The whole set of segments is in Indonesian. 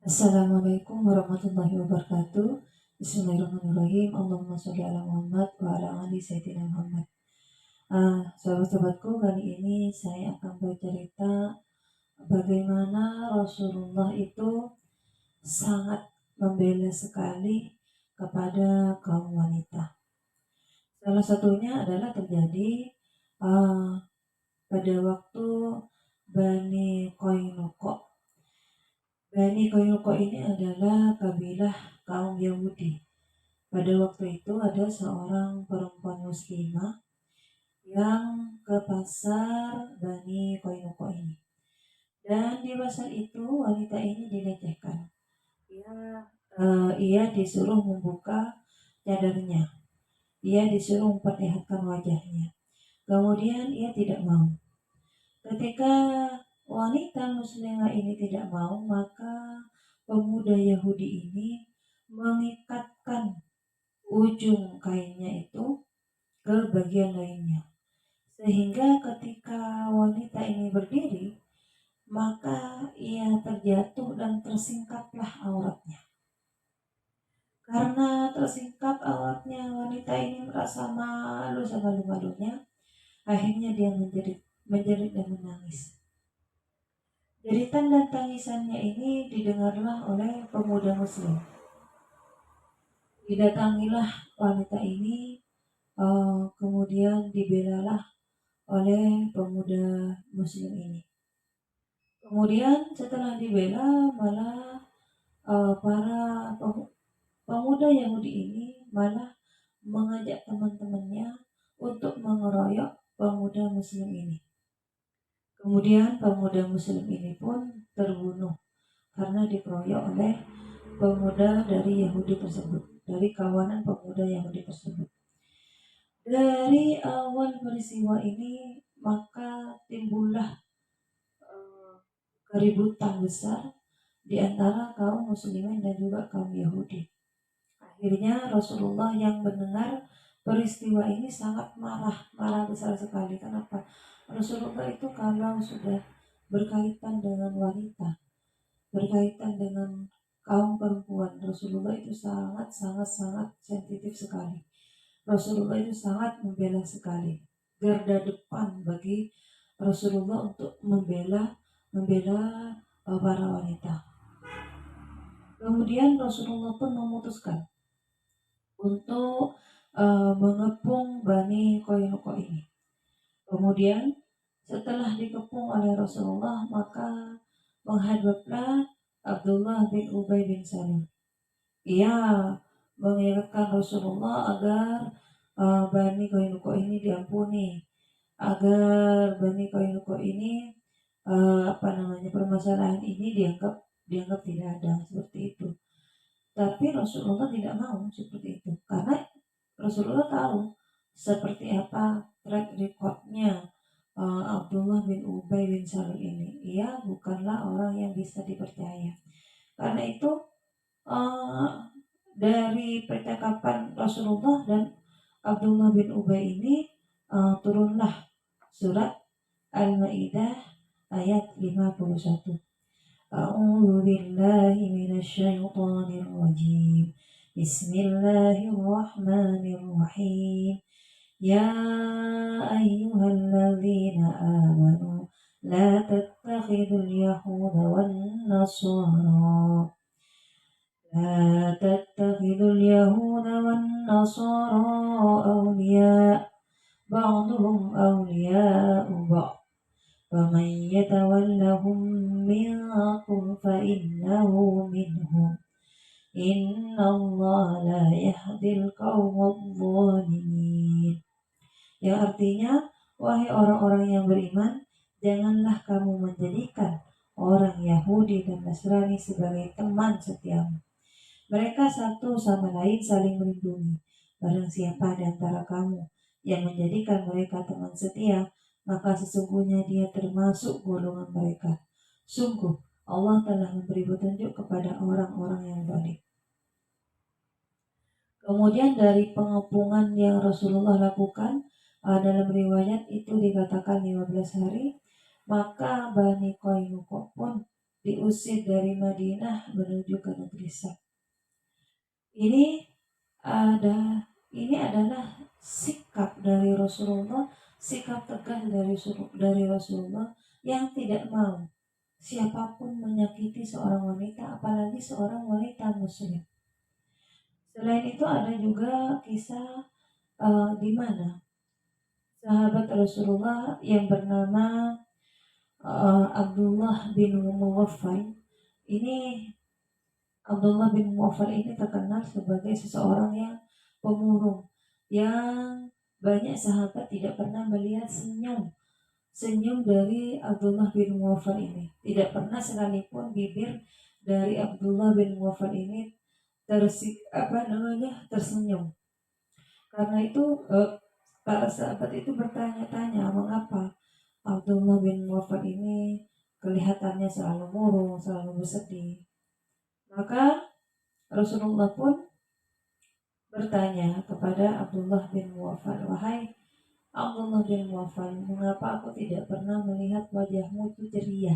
Assalamualaikum warahmatullahi wabarakatuh. Bismillahirrahmanirrahim. Allahumma sholli ala Muhammad wa ala ali Sayyidina Muhammad. Sahabat-sahabatku, kali ini saya akan bercerita bagaimana Rasulullah itu sangat membela sekali kepada kaum wanita. Salah satunya adalah terjadi uh, pada waktu Bani Qainuqa. Bani Qainuqa ini adalah kabilah kaum Yahudi. Pada waktu itu ada seorang perempuan muslimah yang ke pasar Bani Qainuqa ini. Dan di pasar itu wanita ini dilecehkan. Ia disuruh membuka cadarnya. Ia disuruh memperlihatkan wajahnya. Kemudian ia tidak mau. Ketika wanita muslimah ini tidak mau, maka pemuda Yahudi ini mengikatkan ujung kainnya itu ke bagian lainnya. Sehingga ketika wanita ini berdiri, maka ia terjatuh dan tersingkaplah auratnya. Karena tersingkap auratnya, wanita ini merasa malu semalu-malunya. Akhirnya dia menjerit dan menangis. Jeritan dan tangisannya ini didengarlah oleh pemuda muslim. Didatangilah wanita ini, kemudian dibelalah oleh pemuda muslim ini. Kemudian setelah dibela, malah para pemuda Yahudi ini malah mengajak teman-temannya untuk mengeroyok pemuda muslim ini. Kemudian pemuda muslim ini pun terbunuh karena dikeroyok oleh pemuda dari Yahudi tersebut, dari kawanan pemuda Yahudi tersebut. Dari awal peristiwa ini maka timbullah keributan besar di antara kaum muslimin dan juga kaum Yahudi. Akhirnya Rasulullah yang mendengar peristiwa ini sangat marah besar sekali. Kenapa? Rasulullah itu kalau sudah berkaitan dengan wanita, berkaitan dengan kaum perempuan, Rasulullah itu sangat sensitif sekali. Rasulullah itu sangat membela sekali. Garda depan bagi Rasulullah untuk membela para wanita. Kemudian Rasulullah pun memutuskan untuk mengepung Bani Qainuqa ini. Kemudian setelah dikepung oleh Rasulullah, maka menghadaplah Abdullah bin Ubay bin Salul. Ia mengingatkan Rasulullah agar Bani Qainuqa ini diampuni, agar Bani Qainuqa ini permasalahan ini dianggap tidak ada, seperti itu. Tapi Rasulullah tidak mau seperti itu, karena Rasulullah tahu seperti apa track recordnya Abdullah bin Ubay bin Salul ini. Ia bukanlah orang yang bisa dipercaya. Karena itu dari percakapan Rasulullah dan Abdullah bin Ubay ini turunlah surat Al-Maidah ayat 51. A'udzu billahi minasyaitonir rajim. Bismillahirrahmanirrahim. Ya ayyuhalladzina amanu la tattakhidul yahuda wan nasara لا تتخذوا اليهود والنصارى أولياء بعضهم أولياء بعض ومن يتولهم منكم فإنه منهم إن الله لا يهدي القوم الظالمين. Yang artinya, wahai orang-orang yang beriman, janganlah kamu menjadikan orang Yahudi dan Nasrani sebagai teman setiamu. Mereka satu sama lain saling melindungi. Barang siapa di antara kamu yang menjadikan mereka teman setia, maka sesungguhnya dia termasuk golongan mereka. Sungguh Allah telah memberi petunjuk kepada orang-orang yang baik. Kemudian dari pengepungan yang Rasulullah lakukan, dalam riwayat itu dikatakan 15 hari, maka Bani Qainuqa pun diusir dari Madinah menuju ke negeri Syam. Ini ada ini adalah sikap dari Rasulullah, sikap tegas dari Rasulullah yang tidak mau siapapun menyakiti seorang wanita, apalagi seorang wanita muslim. Selain itu ada juga kisah di mana sahabat Rasulullah yang bernama Abdullah bin Mughaffal ini Abdullah bin Mughaffal ini terkenal sebagai seseorang yang pemurung, yang banyak sahabat tidak pernah melihat senyum dari Abdullah bin Mughaffal ini. Tidak pernah sekalipun bibir dari Abdullah bin Mughaffal ini tersenyum. Karena itu para sahabat itu bertanya-tanya mengapa Abdullah bin Mughaffal ini kelihatannya selalu murung, selalu bersedih. Maka Rasulullah pun bertanya kepada Abdullah bin Mughaffal, "Wahai Abdullah bin Mughaffal, mengapa aku tidak pernah melihat wajahmu itu ceria?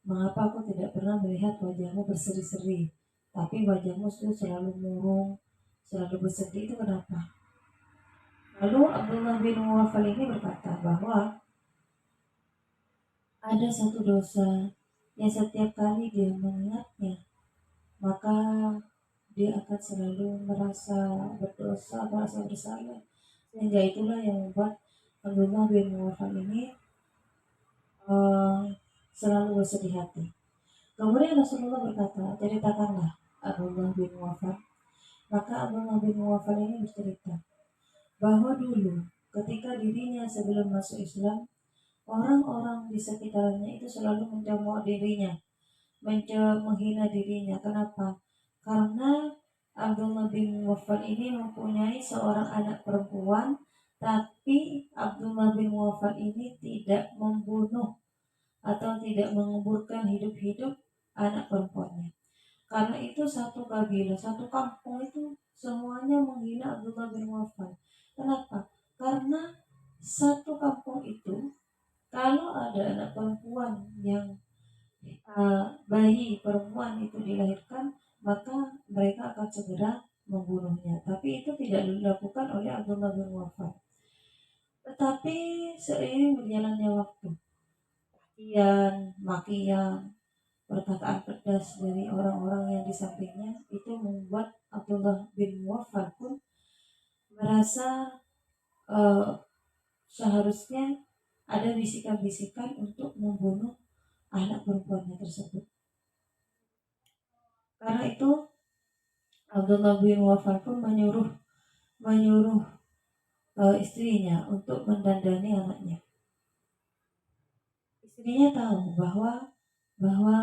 Mengapa aku tidak pernah melihat wajahmu berseri-seri? Tapi wajahmu itu selalu murung, selalu bersedih, itu kenapa?" Lalu Abdullah bin Mughaffal ini berkata bahwa ada satu dosa yang setiap kali dia mengingatnya, maka dia akan selalu merasa berdosa, merasa bersalah. Sehingga itulah yang membuat Abdullah bin Mughaffal ini selalu bersedih hati. Kemudian Rasulullah berkata, ceritakanlah Abdullah bin Mughaffal. Maka Abdullah bin Mughaffal ini bercerita bahwa dulu ketika dirinya sebelum masuk Islam, orang-orang di sekitarnya itu selalu mencemooh dirinya, menghina dirinya. Kenapa? Karena Abdullah bin Mughaffal ini mempunyai seorang anak perempuan, tapi Abdullah bin Mughaffal ini tidak membunuh atau tidak menguburkan hidup-hidup anak perempuannya. Karena itu satu kabilah, satu kampung itu semuanya menghina Abdullah bin Mughaffal. Kenapa? Karena satu kampung itu kalau ada anak perempuan yang bayi perempuan itu dilahirkan, maka mereka akan segera membunuhnya. Tapi itu tidak dilakukan oleh Abdullah bin Mughaffal. Tetapi seiring berjalannya waktu, makian, perkataan pedas dari orang-orang yang di sampingnya itu membuat Abdullah bin Mughaffal pun merasa seharusnya ada bisikan-bisikan untuk membunuh anak perempuannya tersebut. Karena itu Abdullah bin Mughaffal pun menyuruh istrinya untuk mendandani anaknya. Istrinya tahu bahwa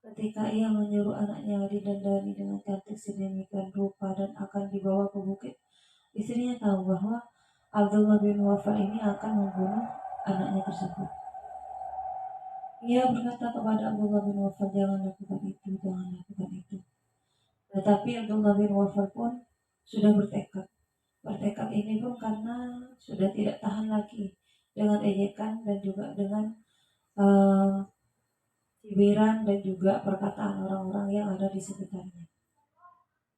ketika ia menyuruh anaknya didandani dengan cantik sedemikian rupa dan akan dibawa ke bukit, istrinya tahu bahwa Abdullah bin Mughaffal ini akan membunuh anaknya tersebut. Ia berkata kepada Abdullah bin Mughaffal, jangan lakukan itu. Tetapi Abdullah bin Mughaffal pun sudah bertekad. Bertekad ini pun karena sudah tidak tahan lagi dengan ejekan dan juga dengan cibiran dan juga perkataan orang-orang yang ada di sekitarnya.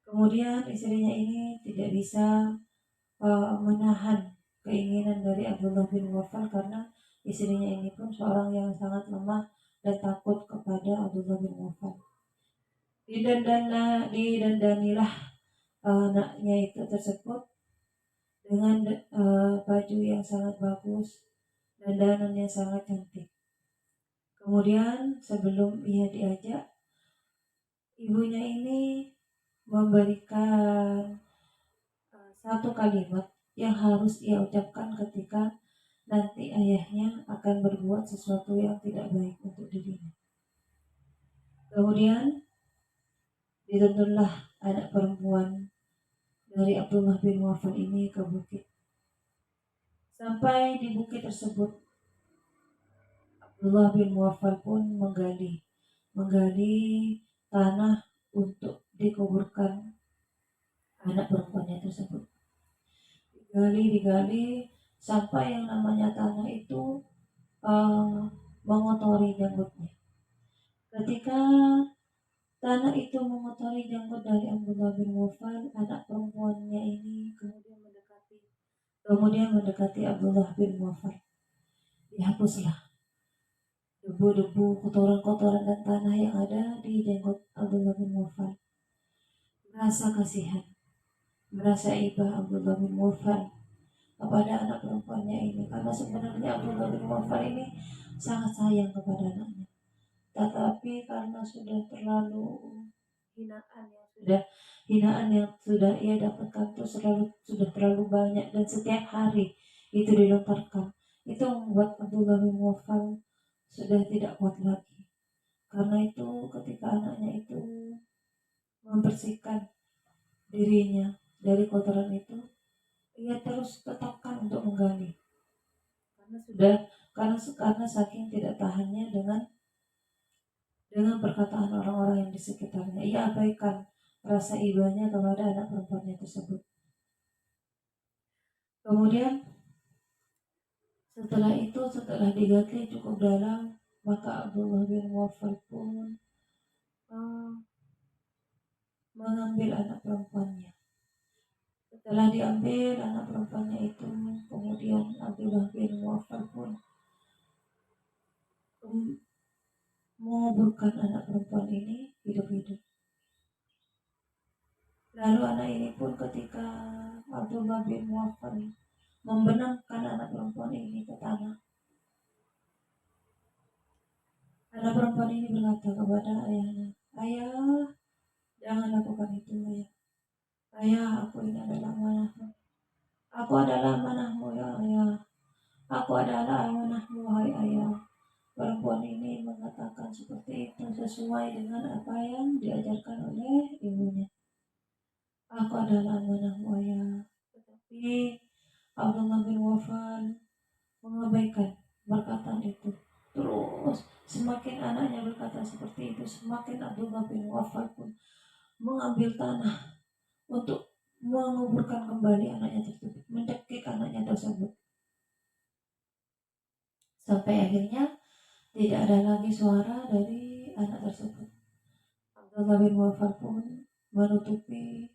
Kemudian istrinya ini tidak bisa menahan keinginan dari Abdullah bin Mughaffal karena istrinya ini pun seorang yang sangat lemah dan takut kepada Abdullah bin Mughaffal. Didandanilah anaknya itu tersebut dengan baju yang sangat bagus, dandanan yang sangat cantik. Kemudian sebelum ia diajak, ibunya ini memberikan satu kalimat yang harus ia ucapkan ketika nanti ayahnya akan berbuat sesuatu yang tidak baik untuk dirinya. Kemudian dituntunlah anak perempuan dari Abdullah bin Mughaffal ini ke bukit. Sampai di bukit tersebut, Abdullah bin Mughaffal pun menggali tanah untuk dikuburkan anak perempuannya tersebut. Digali sampai yang namanya tanah itu mengotori janggutnya. Ketika tanah itu mengotori janggut dari Abdullah bin Wafal, anak perempuannya ini kemudian mendekati Abdullah bin Wafal. Dihapuslah debu-debu, kotoran-kotoran dan tanah yang ada di jenggot Abdullah bin Wafal. Merasa kasihan, merasa iba Abdullah bin Wafal kepada anak perempuannya ini, karena sebenarnya Abdullah bin Wafal ini sangat sayang kepada anaknya. Tetapi karena sudah terlalu hinaan yang sudah hinaan yang sudah ia dapatkan itu sudah terlalu banyak dan setiap hari itu dilontarkan, itu membuat Abdullah bin Wafal sudah tidak kuat lagi. Karena itu ketika anaknya itu membersihkan dirinya dari kotoran itu, ia terus tetapkan untuk menggali, karena sudah karena saking tidak tahannya dengan perkataan orang-orang yang di sekitarnya. Ia abaikan rasa ibanya kepada anak perempuannya tersebut. Kemudian setelah digali cukup dalam, maka Abdullah bin Wafal pun uh, mengambil anak perempuannya. Setelah diambil anak perempuannya itu, kemudian Abdullah bin Wafal pun menguburkan anak perempuan ini hidup-hidup. Lalu anak ini pun ketika Abdullah bin Wafal membenamkan anak perempuan ini ke tanah, anak perempuan ini berkata kepada ayahnya, "Ayah, jangan lakukan itu, ayah. Ayah, aku ini adalah amanahmu. Aku adalah amanahmu, ya ayah. Aku adalah amanahmu, hai ayah." Perempuan ini mengatakan seperti itu sesuai dengan apa yang diajarkan oleh ibunya. Aku adalah amanahmu, ayah. Tetapi Abdullah bin Wafal mengabaikan perkataan itu. Terus semakin anaknya berkata seperti itu, semakin Abdullah bin Wafal pun mengambil tanah untuk menguburkan kembali anaknya tersebut, mencekik anaknya tersebut. Sampai akhirnya tidak ada lagi suara dari anak tersebut. Abdullah bin Wafal pun menutupi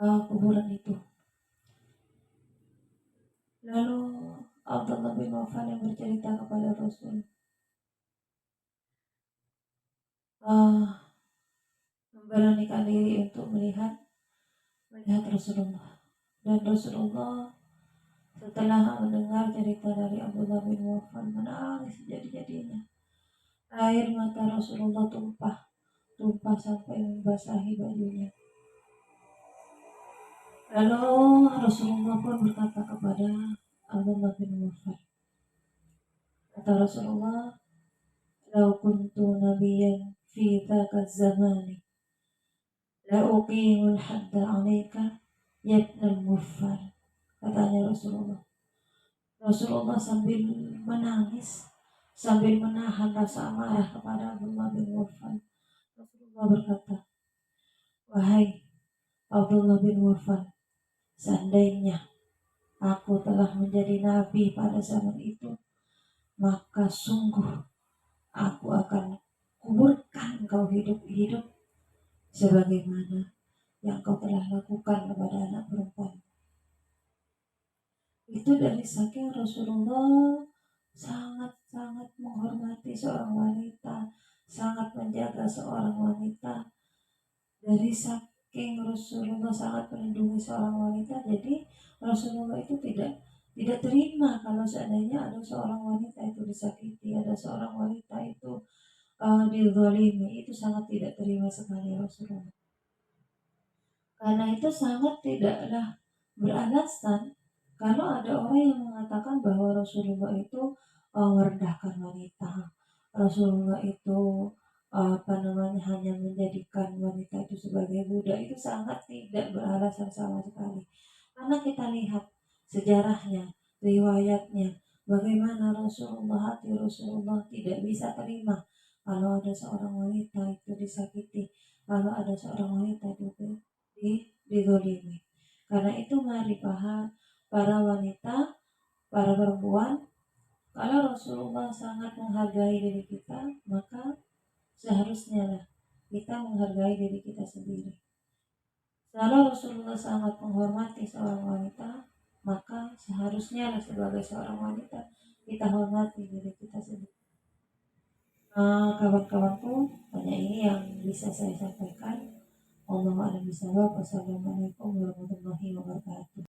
kuburan itu. Lalu Abdullah bin Wafal yang bercerita kepada Rasul, memberanikan diri untuk melihat Rasulullah. Dan Rasulullah setelah mendengar cerita dari Abdullah bin Wafal menangis jadi-jadinya. Air mata Rasulullah tumpah sampai membasahi bajunya. Lalu Rasulullah pun berkata kepada Abdullah bin Wafal, kata Rasulullah, "Lau kuntu nabiyyan fi dzaka zamani la uqimul hadda 'alaika ya ibnal Mughfal." Katanya Rasulullah sambil menangis, sambil menahan rasa amarah kepada Abdullah bin Wafal. Rasulullah berkata, "Wahai Abdullah bin Wafal, seandainya aku telah menjadi nabi pada zaman itu, maka sungguh aku akan kuburkan engkau hidup-hidup sebagaimana yang kau telah lakukan kepada anak perempuan." Itu dari saking Rasulullah sangat-sangat menghormati seorang wanita, sangat menjaga seorang wanita. Dari saking Rasulullah sangat melindungi seorang wanita, jadi Rasulullah itu tidak terima kalau seandainya ada seorang wanita itu disakiti, ada seorang wanita itu dizalimi. Itu sangat tidak terima sekali Rasulullah. Karena itu sangat tidaklah beralasan kalau ada orang yang mengatakan bahwa Rasulullah itu merendahkan wanita, Rasulullah itu hanya menjadikan wanita itu sebagai budak. Itu sangat tidak beralasan sama sekali. Karena kita lihat sejarahnya, riwayatnya, bagaimana hati Rasulullah tidak bisa terima kalau ada seorang wanita itu disakiti, kalau ada seorang wanita itu dizolimi. Karena itu mari para wanita, para perempuan, kalau Rasulullah sangat menghargai diri kita, maka seharusnya lah kita menghargai diri kita sendiri. Kalau Rasulullah sangat menghormati seorang wanita, maka seharusnya lah sebagai seorang wanita kita hormati diri kita sendiri. Kawan-kawanku, hanya ini yang bisa saya sampaikan. Allahumma a'lam bishawab. Wassalamualaikum warahmatullahi wabarakatuh.